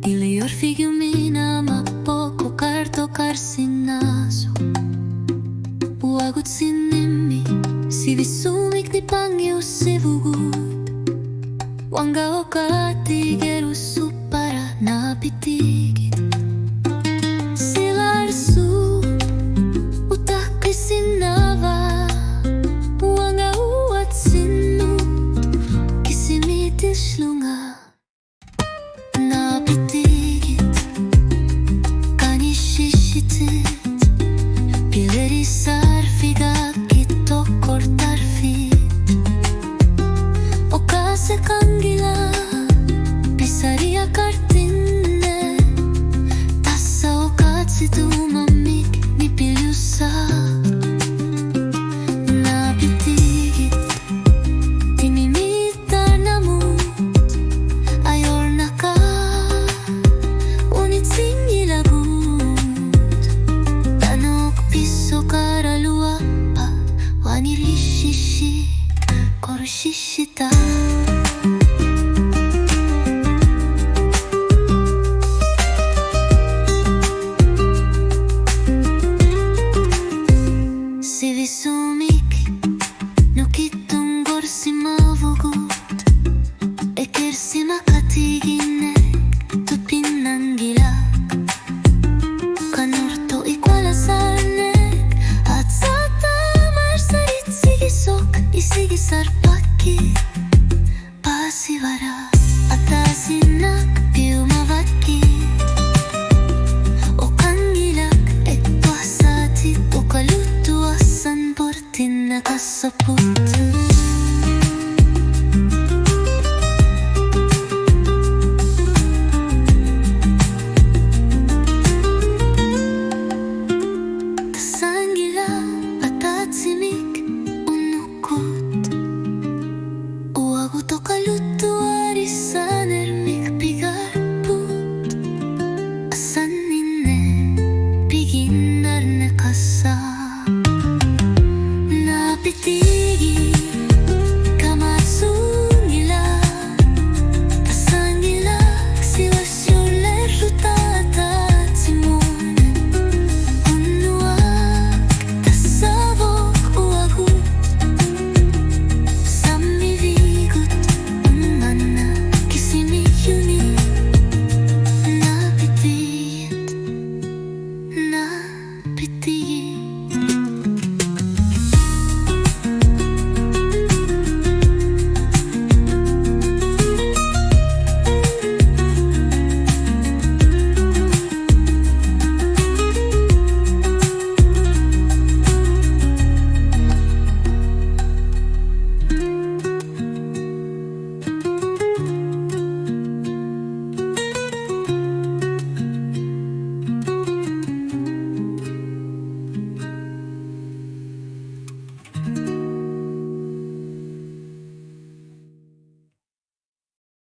y le orfigio mina ma poco carto carsinaso uagut sinimmi si visumik di pangi usivugut wanga okati geru supara napitigit silar su utak kisinava wanga uat sinu kisimitis lunga napitigit kanishishitit pileri sarfiga kito kortar fit okase kangila pisaria kartine tassa okatsi tu mamik ni pilusa napitigit timimitar namut ayornaka unit singilagut tanok piso karalua pa wanirishishi korushishita si visumik nukitun gorsimavugut ekersima katigine tupinangilak kanurto ikualasanek atsata marsarit sigisok isigisar paki pasivara atasin